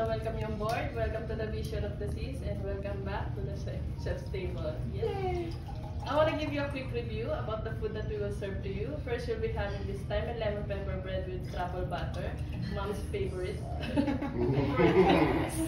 want to welcome you on board. Welcome to the Vision of the Seas and welcome back to the Chef's Table. Yay! I want to give you a quick review about the food that we will serve to you. First, you'll be having this thyme and lemon pepper bread with truffle butter, mom's favorite.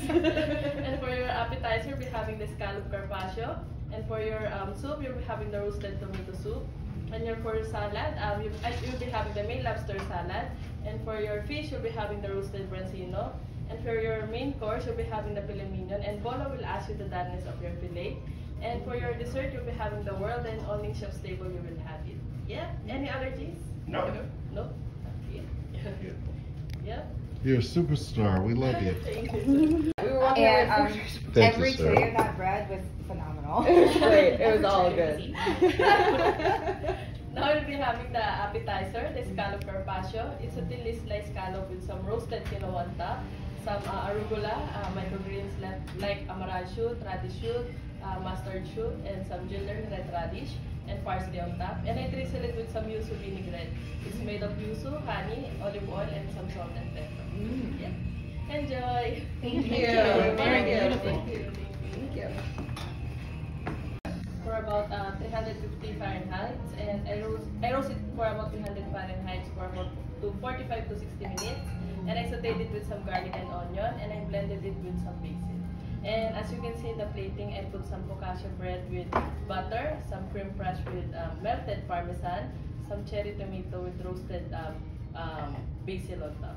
And for your appetizer, you'll be having the scallop carpaccio. And for your soup, you'll be having the roasted tomato soup. And for your salad, you'll be having the Maine lobster salad. And for your fish, you'll be having the roasted branzino. And for your main course, you'll be having the filet mignon. And Bolo will ask you the doneness of your filet. And for your dessert, you'll be having the world and only Chef's Table you will have it. Yeah? Any allergies? No. No? Okay. Yeah? You're a superstar. We love you. Thank you. We were walking away from Thank every you, sir. tray of that bread was phenomenal. It was great. It was all good. Now we'll be having the appetizer, the scallop carpaccio. It's a thinly sliced scallop with some roasted quinoa on top, some arugula, microgreens like amaranth shoot, radish shoot, mustard shoot, and some ginger and red radish, and parsley on top. And I drizzle it with some yuzu vinaigrette. It's made of yuzu, honey, olive oil, and some salt and pepper. Yeah. Enjoy! Thank you. Very good. Thank you. Thank you. For about 350 Fahrenheit, and I roast it for about 300 Fahrenheit for about 45 to 60 minutes. And I sauteed it with some garlic and onion, and I blended it with some basil. And as you can see in the plating, I put some focaccia bread with butter, some cream fraiche with melted parmesan, some cherry tomato with roasted basil on top.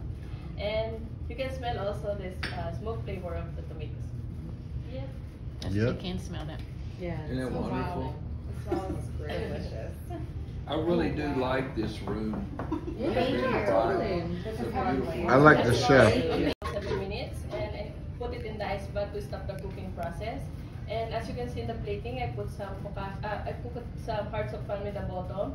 And you can smell also this smoke flavor of the tomatoes. Yeah. Yep. You can smell that. Yeah. Isn't that wonderful? It smells delicious. I really do like this room. Thank you. Totally. This is lovely. I like the chef. 7 minutes, and I put it in the ice bag to stop the cooking process. And as you can see in the plating, I put some hearts of palm in the bottom,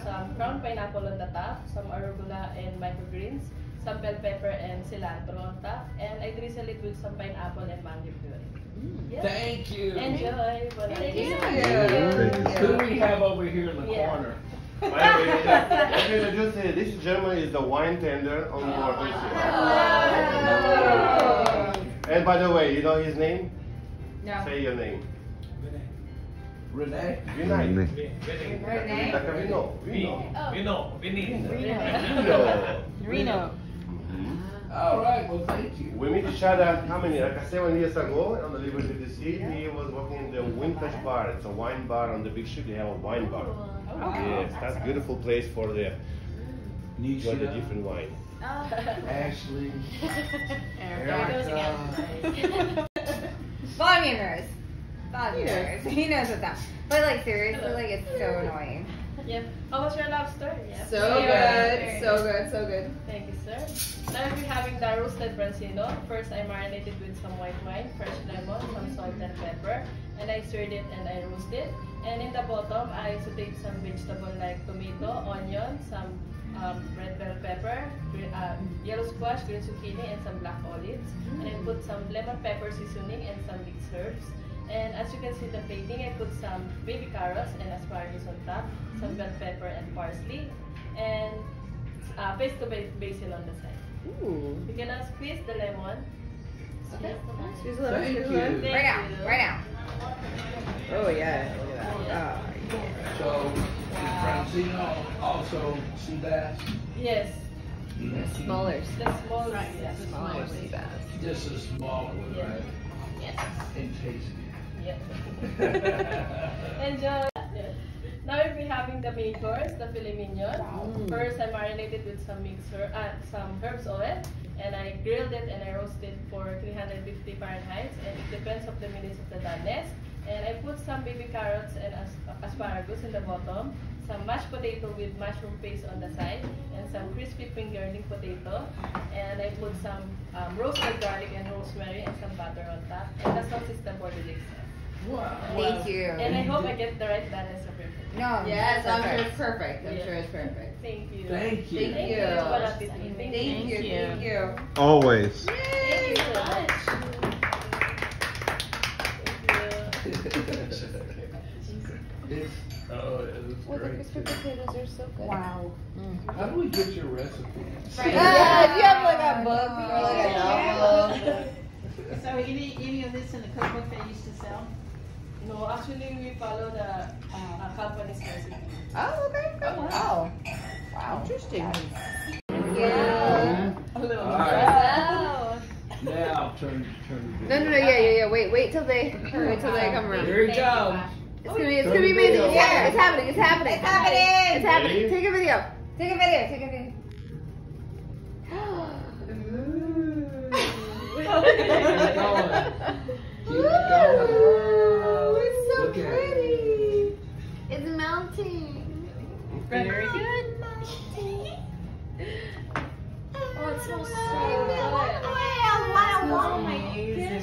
some ground pineapple on the top, some arugula and microgreens, some bell pepper and cilantro on top, and I drizzle it with some pineapple and mango puree. Yeah. Thank you. Enjoy! Thank you. Who do we have over here in the Yeah. corner? By the way, let me introduce you. This gentleman is the wine tender on board this year. And by the way, you know his name? No. Say your name. Renee? Vinay. Renee? Like a Vino. Reno. All right, well, thank you. We meet each other, how many, like 7 years ago on the Liberty of the Sea. He was working in the Windfish Bar. It's a wine bar on the big ship. They have a wine bar. Yes, that's a beautiful place for the enjoy the Nisha, different wine. Ashley, Erica. Volume knows. Volume knows. He knows what's up. But like seriously, like it's so annoying. Yep. How was your lobster? Yeah. So good. So good. So good. Thank you, sir. Now we'll be having the roasted branzino. First, I marinated with some white wine, fresh lemon, some salt and pepper, and I stirred it and I roasted. And in the bottom, I sauteed some vegetable like tomato, onion, some red bell pepper, yellow squash, green zucchini, and some black olives. And I put some lemon pepper seasoning and some mixed herbs. And as you can see in the plating, I put some baby carrots and asparagus on top, some bell pepper and parsley, and pesto basil on the side. Ooh. You can now squeeze the lemon. Okay. Squeeze Squeeze a little. Thank Squeeze a you. little. Thank Right now. you. Right now. Oh yeah. Look at that. Oh, So, did Francino also see that? Yes, yeah. Smaller. the small Yeah, yeah. smaller sea bass. Just a small one, Yeah. right? Yes. And tasty. Yep. Enjoy. Yeah. Now we'll be having the main course, the filet mignon. First, I marinated with some some herbs oil, and I grilled it and I roasted for 350 Fahrenheit, and it depends on the minutes of the doneness. And I put some baby carrots and asparagus in the bottom, some mashed potato with mushroom paste on the side, and some crispy fingerling potato. And I put some roasted garlic and rosemary and some butter on top. And the sauce is the Bordeaux sauce. Wow. Thank you. And I hope I get the right balance of your food. No. Yes, that's I'm sure okay. it's perfect. I'm Yeah. sure it's perfect. Thank you. Thank you. Thank you. Bon appetit. Thank you. Thank you. Always. Thank you so much. Oh, it was Well, the great. crispy potatoes are so good. Wow. How do we get your recipe? Right. Yeah, if you have like a book or like a Yeah. novel. So any of this in the cookbook they used to sell? No, actually we follow the company's recipe. Oh, okay. Oh, wow. Wow. Interesting. Yeah. A little. All right. Wow. Now turn. No. Yeah. Wait till they come around. Here he comes. It's gonna be amazing. Yeah. It's happening. It's happening. It's happening. Ready? Take a video. Take a video. Take a video. Keep it going. Keep it going. Oh, it's so Look at it. pretty. It's melting. Very good. Oh, it smells so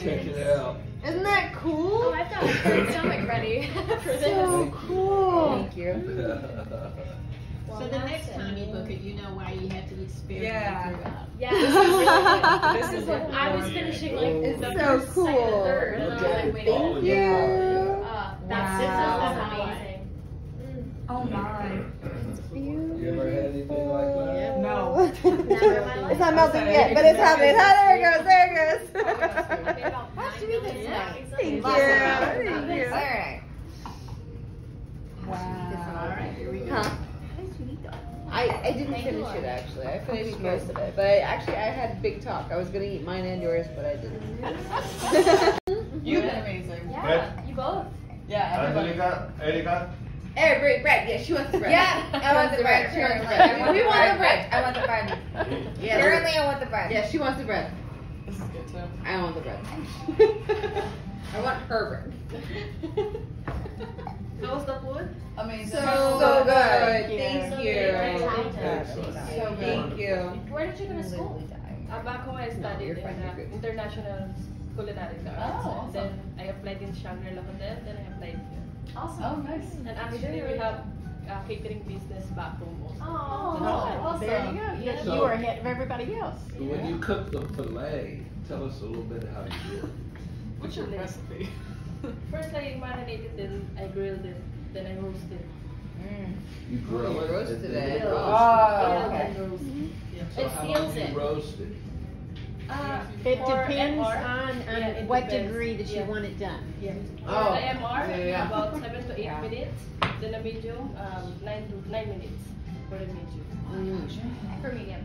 Check it out. Isn't that cool? Oh, I've got a great stomach ready for this. So cool. Thank you. So the next time you book it, you know why you have to eat spare Yeah. when you threw up. Yeah, this is really good. This is what I was finishing like It's the so first, cool. second, and third, and Look then I at was like, waiting. all Thank you. That's Wow. amazing. Oh my. You ever had anything like that? No. Never in my life. It's not melting yet, but it's happening. Oh, there it goes. There it goes. Okay, about How'd 9 you eat this million. tonight? Yeah, Thank you. exactly. Thank you. Alright. All right, here we go. Huh? I didn't finish it actually. I finished most of it, but I had big talk. I was gonna eat mine and yours, but I didn't. You've been amazing. Yeah, you both. Yeah, everybody. Angelica, Erika, Hey, bread. Yeah, she wants the bread. Yeah, I want the bread. She wants the Currently. bread. We want the bread. I want the bread. Yeah. Currently, I want the bread. Yeah, she wants the bread. This is good too. I want the bread. I want her bread. How was the food? Amazing. So good. Thank Thank you. Excellent. So good. Thank you. Where did you go to school? Back home I studied you're in fine, you're good. International Culinary Arts. Oh, awesome. Then I applied in Shangri-La Hotel, then I applied here. Awesome. Oh, nice. And actually we have a catering business back home also. Oh, awesome. There you go. You, So- you were ahead of everybody else. When you cook the filet, tell us a little bit how you do it. What's your recipe? First I marinated it, I grilled it, then I roasted. You grill You it. roasted and then it. you roast Oh, Grilled okay. and roasted. Yeah. So It how seals long do you it. roast it? It For depends MR, on yeah, it what depends. degree that you Yeah. want it done. Yeah. Oh, For the MR, yeah. about 7 to 8 Yeah. minutes. Then a medium, 9 minutes for the medium. For medium.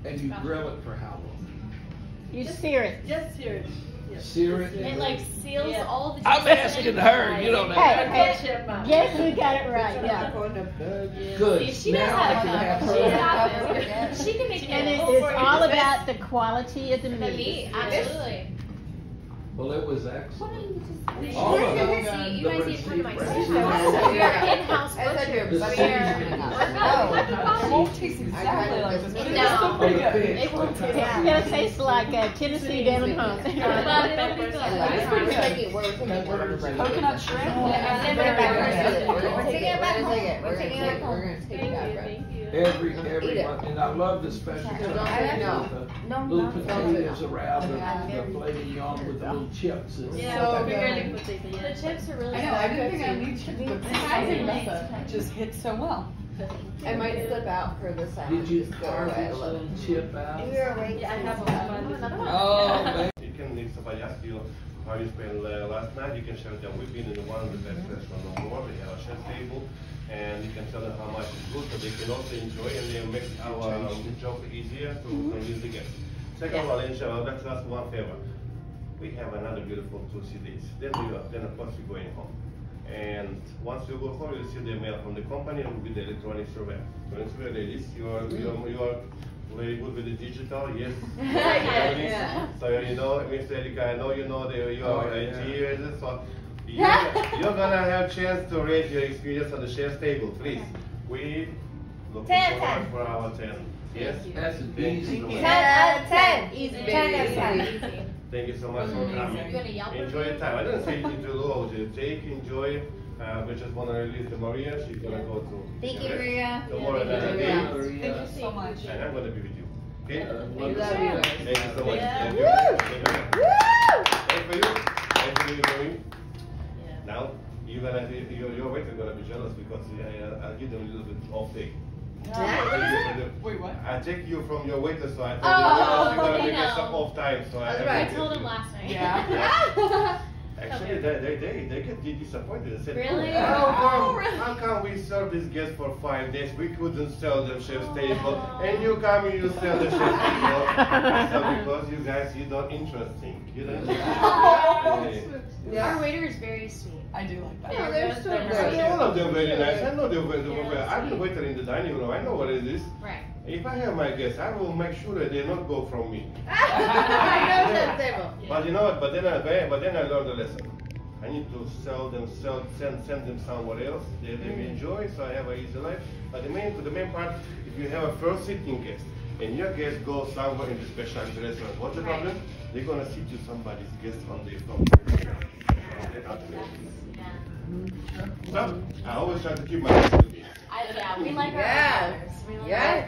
And you grill it for how long? You sear it. Just sear it. Yes. Sear it? It like seals Yeah. all the I'm juices asking in. her, you don't know. Hey, Yes, hey. chef, ma'am. Yes, you got it right. Yeah. Good. See, she knows Now how I to can have cook. her. She got this. She can make And it. it's all about the quality of the The meat. meat, absolutely. Well, it was excellent. You All of guys them. need to come to my The sister. recipe- We are in-house I said butchers. your The It won't taste exactly like this. No. Oh, the fish. It won't taste It's gonna taste like Tennessee down in home. But it'll be good. Coconut shrimp? We're taking it back home. We're taking it back home. We're gonna take Thank that you, bread. thank you. Everyone, and I love the special I know. little potatoes around the filet mignon with the little chips. It's Yeah, So we good. barely potato. The Yeah. chips are really I know, good. I didn't think I need chips, but this salsa just hit so well. I might slip out for the salad. Did you Just go carve away a this little. little chip out? Yeah, I have one. Oh, man. you can, if somebody asks you how you spent last night, you can share with them. We've been in one of the best restaurants on board. We have a chef table, and you can tell them how much it's good, so they can also enjoy, and they make our job easier to convince the guests. Second of all, let's ask one favor. We have another beautiful 2 days. Then of course we're going home. And once you go home, you'll see the mail from the company and with the electronic survey. Electronic survey, ladies, you are very good with the digital, yes? Yeah. So you know, Mr. Erika, I know you know you are Oh, IT, yeah. so you're gonna have chance to rate your experience on the chef's table, please. We look 10, forward for our 10. Yes? That's an Thank easy you so one. much. 10 out of 10. Easy, 10 out of baby. 10. Thank you so much for coming. You gonna Yelp Enjoy your time. I didn't say you to go. Take, enjoy. We just want to release the Maria. She's gonna go to. Thank you, Maria. Tomorrow Thank you, night. Maria. so much. And I'm gonna be with you. Okay? We love you. Thank you so much. Yeah. Thank you. Thank you. Thank you. Thank you, Marie. Yeah. Now your waiter gonna be jealous because I'll give them a little bit off day. Yeah. Wait, what? I take you from your waiter, so I told Oh, you you're gonna okay, give us no. some off time, so That's I right. I take told you. him last night. Yeah. Actually, they get disappointed. They said, Really? How come we serve these guests for 5 days? We couldn't sell them chef's table, and you come and you sell the chef's table. So because you guys, you're not interesting. You don't. Our waiter is very sweet. I do like that. Yeah, they're so I good. mean, all of them very nice. I know they're very. I've been waiting in the dining room. I know what it is. Right. If I have my guests, I will make sure that they not go from me. I know that table. But you know what? But then I learned a lesson. I need to send them somewhere else. They may enjoy, so I have an easy life. But the main part, if you have a first sitting guest and your guest goes somewhere in the specialty restaurant, what's the problem? They're gonna sit to somebody's guest on their phone. So I always try to keep my guests with me. Yeah, we like our Yeah. waiters. We like Yeah.